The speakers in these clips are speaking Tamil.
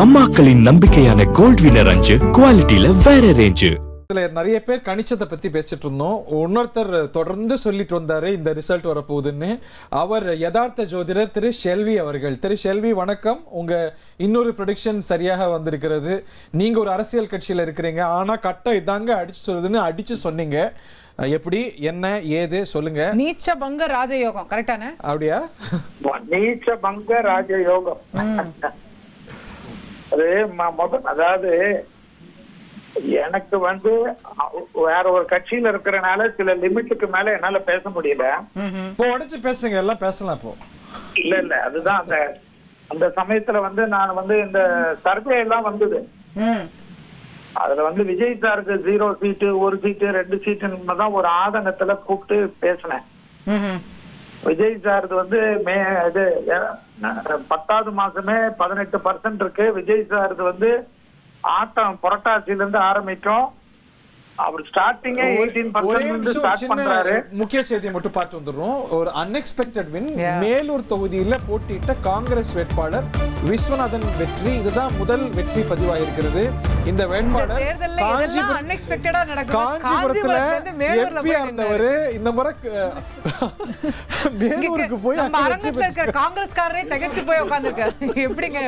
அம்மாக்களின் நம்பிக்கையான கோல்ட் வினர் அஞ்சு குவாலிட்டியில வேற ரேஞ்சு. இதுல நிறைய பேர் கணிச்சத்தை பத்தி பேசிட்டு இருந்தோம். இன்னொருத்தர் தொடர்ந்து சொல்லிட்டு வந்தாரு இந்த ரிசல்ட் வரப்போகுதுன்னு. அவர் யதார்த்த ஜோதிடர் திரு ஷெல்வி அவர்கள். திரு ஷெல்வி வணக்கம். உங்க இன்னொரு ப்ரெடிக்ஷன் சரியாக வந்திருக்கிறது. நீங்க ஒரு அரசியல் கட்சியில இருக்கிறீங்க, ஆனா கட்ட இதாங்க அடிச்சு சொல்லுதுன்னு அடிச்சு சொன்னீங்க. எப்படி, என்ன, ஏது சொல்லுங்க. நீச்ச பங்க ராஜயோகம் கரெக்டானே? அப்படியா? நீச்ச பங்க ராஜயோகம். அது அதாவது எனக்கு வேற ஒரு கட்சியில இருக்கிறனால சில லிமிட்டுக்கு மேல என்னால பேச முடியல. இப்போ உடைச்சு பேசுங்க, எல்லாம் பேசலாம் இப்போ. இல்ல அதுதான் அந்த சமயத்துல நான் இந்த சர்வே எல்லாம் வந்தது. அதுல விஜய் சாருக்கு 0 சீட்டு, 1 சீட்டு, 2 சீட்டு தான் ஒரு ஆதங்கத்துல கூப்பிட்டு பேசினேன். விஜய் சார் இது 10வது மாசமே 18% இருக்கு. விஜய் சார் ஆட்டம் புரட்டாசியில இருந்து ஆரம்பிக்கும். அவர் ஸ்டார்டிங்கே 18% ஸ்டார்ட் பண்றாரு. முக்கிய செய்தியை மட்டும் பார்த்து வந்துடுறோம். ஒரு அன்எக்ஸ்பெக்டட் வின். மேலூர் தொகுதியில போட்டியிட்ட காங்கிரஸ் வேட்பாளர் விஸ்வநாதன் வெற்றி. இதுதான் முதல் வெற்றி பதிவாயிருக்கிறது. இந்த வேட்பாளர் காஞ்சிபுரத்துல எம்பியா இருந்தவர். இந்த முறை மேலூருக்கு போய் காங்கிரஸ்காரரே திகைச்சு போய் உட்கார்ந்திருக்காரு. எப்படிங்க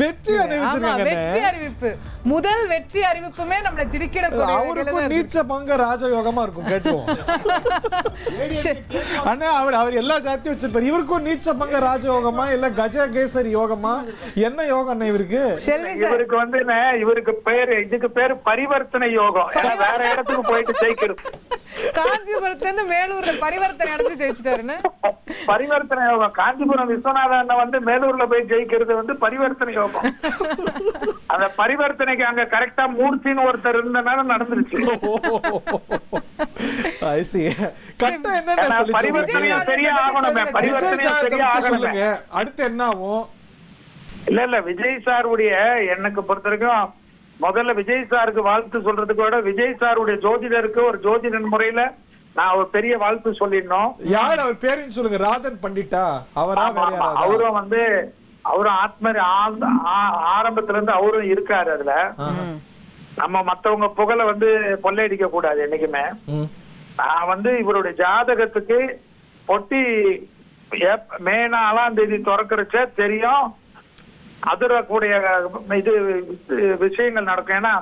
வெற்றி அறிவிச்சிருக்காங்க. வெற்றி அறிவிப்பு, முதல் வெற்றி அறிவிப்புமே நம்மள திடுக்கிடக்கூடிய. அவருக்கு நீச்ச பங்க ராஜயோகமா இருக்கும். கேட்டுவோம். அண்ணா அவர் எல்லா ஜாத்தியும் வச்சிருப்பாரு. இவருக்கும் நீச்ச பங்க ராஜயோகமா இல்ல கஜகேசரி யோகமா? என்ன யோகம் அண்ணா இவருக்கு? இவருக்கு இதுக்கு பேரு பரிவர்த்தனை யோகம். வேற இடத்துக்கு போயிட்டு ஜெயிக்கிறது. காஞ்சிபுரத்துல இருந்து மேலூர்ல பரிவர்த்தனை அடைஞ்சு ஜெயிச்சிட்டாருன்னு பரிவர்த்தனை யோகம். காஞ்சிபுரம் விஸ்வநாதன் மேலூர்ல போய் ஜெயிக்கிறது பரிவர்த்தனை யோகம். அந்த பரிவர்த்தனைக்கு அங்க கரெக்டா மூர்த்தின்னு ஒருத்தர் இருந்தனால நடந்துருச்சு. அடுத்து என்ன ஆகும்? இல்ல விஜய் சாருடைய எனக்கு பொறுத்த வரைக்கும் முதல்ல விஜய் சாருக்கு வாழ்த்து சொல்றதுக்கு விட விஜய் சாருடைய ஜோதிடருக்கு ஒரு ஜோதிடர் முறையில நான் ஒரு பெரிய வாழ்த்து சொல்லிடணும். யார் அவர் பேருன்னு சொல்லுங்க. ராதன் பண்டிட்டா அவரா? அவரும் அவரும் ஆரம்பத்துல இருந்து அவரும் இருக்காரு. அதுல நம்ம மத்தவங்க புகழ கொள்ளையடிக்க கூடாது என்னைக்குமே. நான் இவருடைய ஜாதகத்துக்கு பொட்டி மே 4ஆம் தேதி திறக்கிறச்ச தெரியும் அதிரக்கூடிய இது விஷயங்கள் நடக்கும். ஏன்னா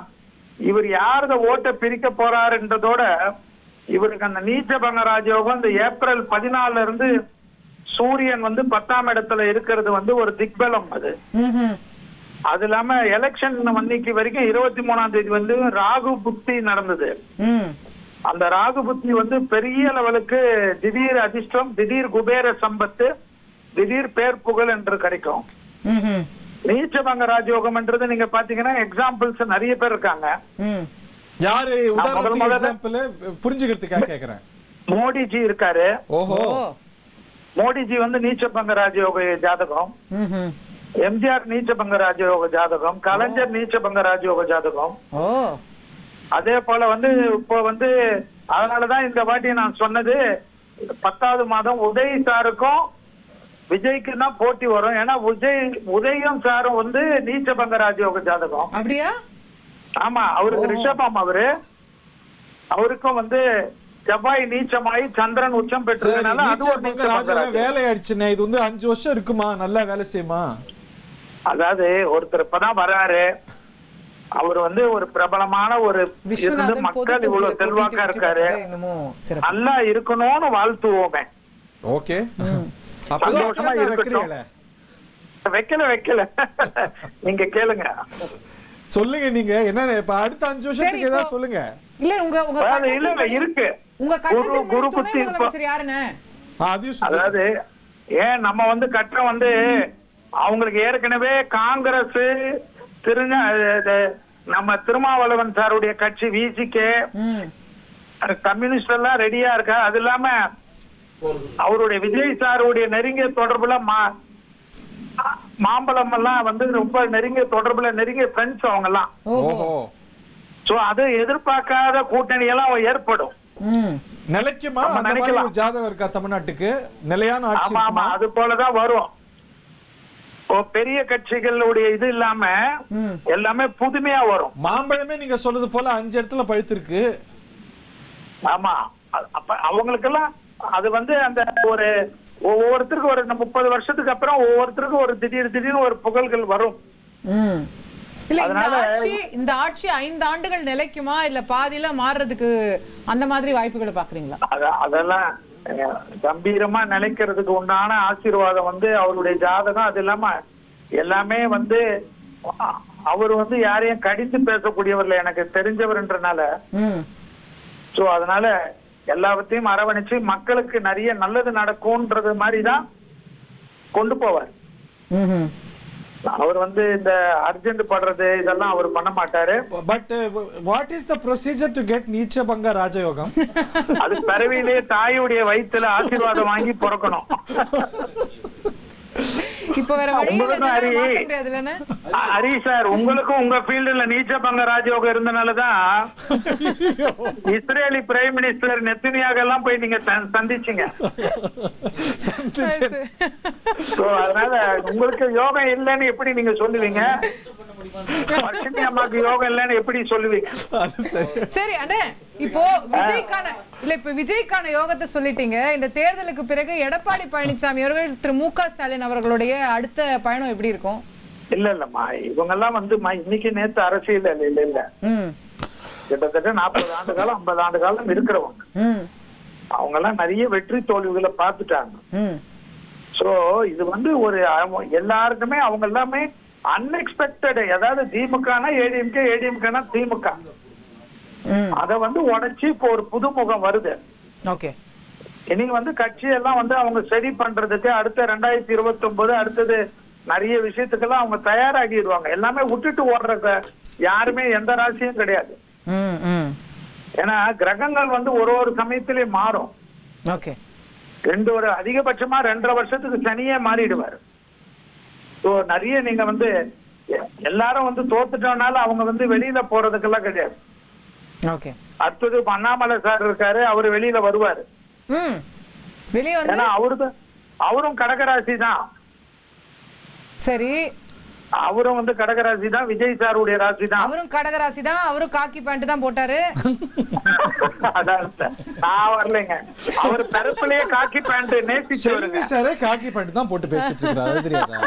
இவர் யாரத ஓட்ட பிரிக்க போறாருன்றதோட இவருக்கு அந்த நீச்சபங்க ராஜயோகம் இந்த ஏப்ரல் 14 இருந்து சூரியன் 10ஆம் இடத்துல இருக்கிறது ஒரு திக்பலம். அது இல்லாம எலெக்ஷன் அன்னைக்கு வரைக்கும் 23ஆம் தேதி ராகு புத்தி நடந்தது. அந்த ராகு புத்தி பெரிய லெவலுக்கு திடீர் அதிர்ஷ்டம், திடீர் குபேர சம்பத்து, திடீர் பேர் புகழ் என்று கிடைக்கும். நீச்சபங்க ராஜயோகம்ன்றது நீங்க பாத்தீங்கன்னா எக்ஸாம்பிள்ஸ் நிறைய பேர் இருக்காங்க. யாரு உதாரணத்துக்கு எக்ஸாம்பிள் புரிஞ்சுக்கிறதுக்காக கேக்குறேன். மோடிஜி இருக்காரு. ஓஹோ. மோடிஜி நீச்சபங்க ராஜயோக ஜாதகம். எம்ஜிஆர் நீச்சபங்க ராஜயோக ஜாதகம். கலைஞர் நீச்சபங்க ராஜயோக ஜாதகம். அதே போல இப்போ அதனாலதான் இந்த வாட்டி நான் சொன்னது 10வது மாதம் உதய் சாருக்கும் விஜய்க்கு தான் போட்டி வரும். ஏன்னா உதயம் சாரும் நீச்சபங்க ராஜயோக ஜாதகம். அப்படியா? ஆமா, அவருக்கு ரிஷபம். அவருக்கும் செவ்வாய் நீச்சமாயி சந்திரன் உச்சம் பெற்றதுனால வேலை ஆயிடுச்சுன்னு. இது 5 வருஷம் இருக்குமா? நல்லா வேலை செய்யுமா? அதாவது ஒருத்தர் இப்பதான் வராரு. அவர் ஒரு பிரபலமான ஒரு மக்கள் இவ்வளவு செல்வாக்கா இருக்காரு. நல்லா இருக்கணும்னு வாழ்த்துவோமே. ஓகே, சந்தோஷமா இருக்கட்டும். வைக்கல நீங்க கேளுங்க, சொல்லுங்க. நீங்க என்ன இப்ப அடுத்த 5 வருஷத்துக்கு ஏதாவது சொல்லுங்க. இல்ல உங்க இருக்கு குரு புத்தி. அதாவது ஏன் நம்ம கட்டம் அவங்களுக்கு ஏற்கனவே காங்கிரஸ் நம்ம திருமாவளவன் சாருடைய கட்சி விசிகே கம்யூனிஸ்ட் எல்லாம் ரெடியா இருக்கா. அது இல்லாம அவருடைய விஜய் சாருடைய நெருங்கிய தொடர்புல மாம்பழம் எல்லாம் ரொம்ப நெருங்கிய தொடர்புல நெருங்கிய ஃப்ரெண்ட்ஸ் அவங்க எல்லாம். சோ அது எதிர்பார்க்காத கூட்டணி எல்லாம் ஏற்படும். நிலைக்குமா? ஜாதகம் இருக்கா தமிழ்நாட்டுக்கு? நிலையான ஆட்சி? அது போலதான் வரும். பெரிய கட்சிகளுடைய இது இல்லாம எல்லாமே புதுமையா வரும். மாம்பழமே நீங்க சொல்றது போல 5 இடத்துல பழுத்திருக்கு. ஆமா, அப்ப அவங்களுக்கெல்லாம் அது வந்து அந்த ஒரு ஒவ்வொருத்தருக்கும் ஒரு 30 வருஷத்துக்கு அப்புறம் ஒவ்வொருத்தருக்கும் ஒரு திடீர்னு ஒரு புகழ்கள் வரும். இல்ல இந்த ஆட்சி 5 ஆண்டுகள் நிலைக்குமா இல்ல பாதியில மாறுறதுக்கு அந்த மாதிரி வாய்ப்புகளை பாக்குறீங்களா? அதெல்லாம் கம்பீரமா நிலைக்கிறதுக்கு உண்டான ஆசீர்வாதம் வந்து அவருடைய ஜாதகம். அது இல்லாம எல்லாமே வந்து அவர் வந்து யாரையும் கடிந்து பேசக்கூடியவர்ல எனக்கு தெரிஞ்சவர்ன்றனால, சோ அதனால எல்லாத்தையும் அரவணைச்சு மக்களுக்கு நிறைய நல்லது நடக்கும்ன்றது மாதிரிதான் கொண்டு போவார். அவர் வந்து இந்த அர்ஜென்ட் படுறது இதெல்லாம் அவர் பண்ண மாட்டாரு. But what is the procedure to get நீச்சபங்க ராஜயோகம்? அது பிறவியிலேயே தாயுடைய வயிற்றுல ஆசீர்வாதம் வாங்கி பிறக்கணும். இப்ப வேற ஹரி சார், உங்களுக்கும் உங்க ஃபீல்டுல நீச்சபங்க ராஜயோகம் இருந்தனாலதான் இஸ்ரேலி பிரைம் மினிஸ்டர் நெத்தனியாக எல்லாம் போய் நீங்க சந்திச்சீங்க. அதனால உங்களுக்கு யோகம் இல்லைன்னு எப்படி நீங்க சொல்லுவீங்க? வர்ஷினி அம்மாக்கு யோகம் இல்லைன்னு எப்படி சொல்லுவீங்க? சரி அண்ணே, இப்போ விஜய்க்கான யோகத்தை சொல்லிட்டீங்க. இந்த தேர்தலுக்கு பிறகு எடப்பாடி பழனிசாமி அவர்கள் திரு மு.க. ஸ்டாலின் அவர்களுடைய அடுத்த பயணம் எப்படி இருக்கும்? இல்லம்மா, இவங்க எல்லாம் வந்து இன்னைக்கு நேத்து அரசியல் இல்ல கிட்டத்தட்ட 40 ஆண்டு காலம் 50 ஆண்டு காலம் இருக்கிறவங்க. அவங்க எல்லாம் நிறைய வெற்றி தோல்விகளை பார்த்துட்டாங்க. சோ இது வந்து ஒரு எல்லாருக்குமே அவங்க எல்லாமே அன்எக்ஸ்பெக்டட். அதாவது திமுகனா ஏடிஎம்கே, ஏடிஎம்கேனா திமுக, அத வந்து உடைச்சு இப்போ ஒரு புதுமுகம் வருது. ஓகே, இன்னைக்கு வந்து கட்சி எல்லாம் வந்து அவங்க சரி பண்றதுக்கு அடுத்த 2029 அடுத்தது நிறைய விஷயத்துக்கெல்லாம் அவங்க தயாராகிடுவாங்க. எல்லாமே விட்டுட்டு ஓடுற யாருமே எந்த ராசியும் கிடையாது. ஏன்னா கிரகங்கள் வந்து ஒரு சமயத்திலேயே மாறும். ஓகே, ஒரு அதிகபட்சமா 2.5 வருஷத்துக்கு சனியே மாறிடுவார். நிறைய நீங்க வந்து எல்லாரும் வந்து தோத்துட்டோம்னால அவங்க வந்து வெளியில போறதுக்கெல்லாம் கிடையாது. ஓகே, அடுத்தது அண்ணாமலை சார் இருக்காரு, அவரு வெளியில வருவாரு. ஏன்னா அவரும் கடகராசி தான். சரி, அவரும் வந்து கடகராசி தான். விஜய் சாருடைய ராசி தான். அவரும் கடகராசி தான். அவரும் காக்கி பேண்ட் தான் போட்டாரு. நான் வரலைங்க, அவர் பிறப்பிலேயே காக்கி பேண்ட் நேசிச்சு வருங்க. சாரே காக்கி பேண்ட் தான் போட்டு பேசிட்டு இருக்காரு, தெரியாதா?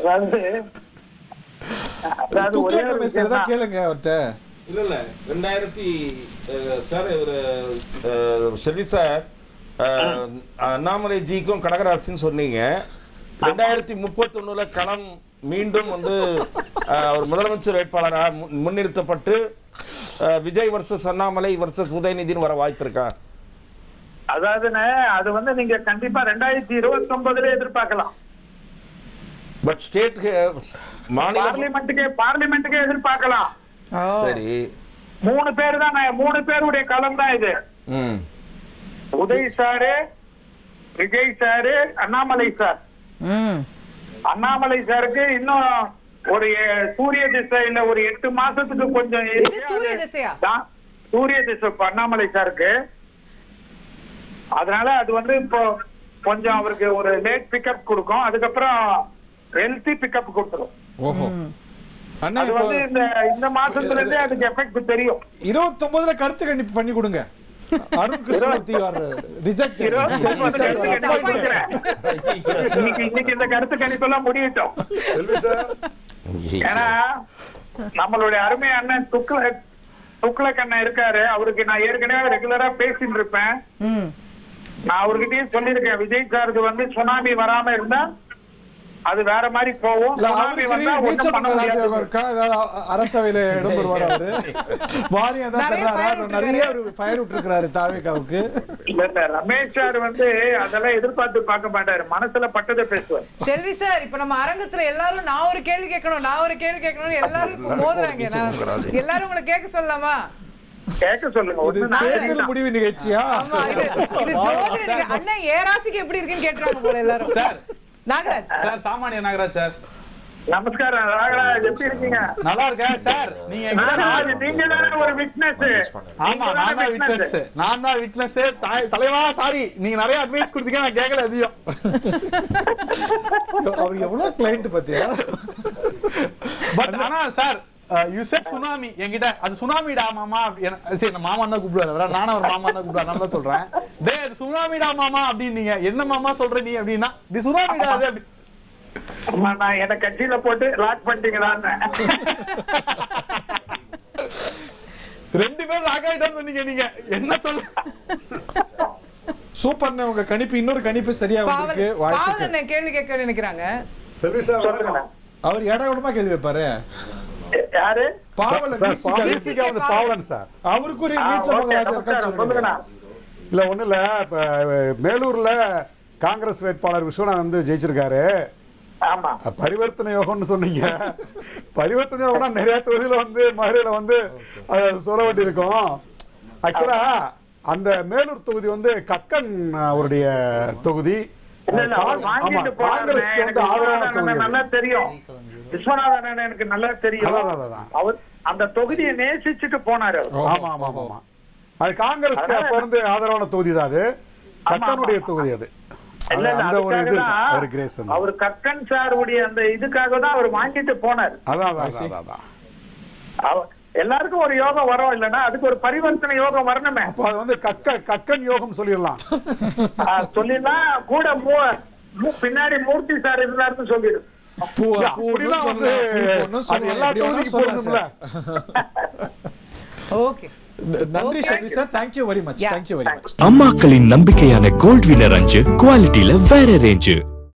அதாவது கேளுங்க அவர்கிட்ட. இல்ல 2000 சார் ஷெல்வி சார், அண்ணாமலை ஜிக்கும் கடகராசின்னு சொன்னீங்க. 2031 களம் மீண்டும் வந்து அவர் முதலமைச்சர் வேட்பாளராக முன்னிறுத்தப்பட்டு விஜய் வர்சஸ் அண்ணாமலை வர்சஸ் உதயநிதினு வர வாய்ப்பு இருக்கா? அதாவதுன்னு அது வந்து நீங்க கண்டிப்பா 2029 எதிர்பார்க்கலாம். பட் ஸ்டேட் பார்லிமெண்ட்டுக்கே எதிர்பார்க்கலாம். சரி, 3 பேர் தான், 3 பேருடைய களம் தான் இது. Uday sir, Vijay sir, Annamalai sir. Annamalai சாருக்கு இன்னும் ஒரு சூரிய திசையில ஒரு 8 மாசத்துக்கு கொஞ்சம் சூரிய திசை அண்ணாமலை சாருக்கு. அதனால அது வந்து இப்போ கொஞ்சம் அவருக்கு ஒரு லேட் பிக்கப் கொடுக்கும், அதுக்கப்புறம் ஹெல்த்தி பிக்கப் கொடுத்துரும். ஓஹோ, அது வந்து இந்த மாசத்துல இருந்தே அதுக்கு எஃபெக்ட் தெரியும். 29ல கருத்து கணிப்பு பண்ணி கொடுங்க. அருண் கிருஷ்ணமூர்த்தி ரிஜெக்ட். இன்னைக்கு இந்த கருத்து கணிப்பெல்லாம் முடியட்டும். ஏன்னா நம்மளுடைய அருமை அண்ணன் துக்ளக் அண்ணன் இருக்காரு, அவருக்கு நான் ஏற்கனவே ரெகுலரா பேசிட்டு இருப்பேன். நான் அவர்கிட்டயும் சொல்லியிருக்கேன், விஜய் சாருக்கு வந்து சுனாமி வராம இருந்தா அது வேற மாதிரி போகும். அரசவையில இடம் பெறுவார். நிறைய ஃபயர் விட்டுருக்காரு தாவேகாவுக்கு. இல்ல ரமேஷ் சார் வந்து அதெல்லாம் எதிர்பார்த்து பார்க்க மாட்டாரு, மனசுல பட்டதை பேசுவார். செல்வி சார், இப்ப நம்ம அரங்கத்துல எல்லாரும் நான் ஒரு கேள்வி கேட்கணும் எல்லாரும் மோதுறாங்க. எல்லாரும் உங்களை கேட்க சொல்லலாமா? கேட்க சொல்லுங்க. முடிவு நிகழ்ச்சியா? அண்ணன் ஏ ராசிக்கு எப்படி இருக்குன்னு கேட்டுறாங்க போல எல்லாரும். நாகராஜ் சார், சாமானிய நாகராஜ் சார், நமஸ்காரம் ராகராஜ், எப்படி இருக்கீங்க? நல்லா இருக்கேன் சார். நீங்க நீங்க தானே ஒரு விட்னஸ். ஆமா, நான் தான் விட்னஸ். தலைவா சாரி, நீங்க நிறைய அட்வைஸ் கொடுத்தீங்க, நான் கேட்கல அதிகம். அவர் எவ்வளவு கிளைண்ட் பாத்தியா. பட் ஆனா சார், யூ செட் சுனாமி என்கிட்ட. அது சுனாமிடா மாமா. சரி, நான் மாமா தான் கூப்பிடுவாரு, நானும் ஒரு மாமா தான் கூப்பிடுவாரு, நான் தான் சொல்றேன். டே சுனாமிடா மாமா அப்படின்னீங்க. என்ன மாமா சொல்ற நீ அப்படின்னா, டி சுனாமிடா அது அப்படி. ஆமா, நான் என்ன கட்சியில போட்டு லாக் பண்ணிட்டீங்களான்னு. 2 பேரும் லாக் ஆயிட்டோம்னு சொன்னீங்க. நீங்க என்ன சொல்ல? சூப்பர்ண்ணே, உங்க கணிப்பு இன்னொரு கணிப்பு சரியா வந்திருக்கு. வாழ்த்துக்கள். பாவல் என்ன கேள்வி கேட்க நினைக்கிறாங்க. அவர் ஏடாகூடமா கேள்வி வைப்பாரு. யாரு? பாவலன் சார். அவருக்கு ஒரு நீச்ச மகராஜா இருக்கான்னு சொல்லுங்க. இல்ல ஒண்ணு இல்ல, இப்ப மேலூர்ல காங்கிரஸ் வேட்பாளர் விஸ்வநாத் வந்து ஜெயிச்சிருக்காரு. ஆமா, பரிவர்த்தனை யோகம்னு சொன்னீங்க. பரிவர்த்தனை யோகம்னா நிறைய தொகுதியில வந்து மதுரையில வந்து சொல்ல வேண்டி இருக்கும். ஆக்சுவலா அந்த மேலூர் தொகுதி வந்து கக்கன் அவருடைய தொகுதி. ஆமா, காங்கிரஸ்க்கு வந்து ஆதரவான தொகுதி. நல்லா தெரியும், விஸ்வநாதன் எனக்கு நல்லா தெரியும். அவர் அந்த தொகுதியை நேசிச்சுட்டு போனாரு. ஆமா ஆமா ஆமா, அது காங்கிரஸ்க்கு அப்ப இருந்து ஆதரவான தொகுதி தான். அது கக்கனுடைய தொகுதி. அது அந்த ஒரு இது ஒரு கிரேஸ். அவர் கக்கன் சாருடைய அந்த இதுக்காக தான் அவர் வாங்கிட்டு போனார். அதான் எல்லாருக்கும் ஒரு யோகம் வரும், இல்லன்னா அதுக்கு ஒரு பரிவர்த்தனை யோகம் வரணுமே. அப்ப அது வந்து கக்கன் யோகம் சொல்லிடலாம். சொல்லிடலாம். கூட பின்னாடி மூர்த்தி சார் இருந்தாருன்னு சொல்லிடு. அப்படிலாம் வந்து அது எல்லா தொகுதிக்கும் பொருந்தும்ல. ஓகே, நன்றி Selvi sir. Thank you very much. Thank you very much. அம்மாக்களின் நம்பிக்கையான கோல்ட் வினர் அஞ்சு குவாலிட்டியில வேற ரேஞ்சு.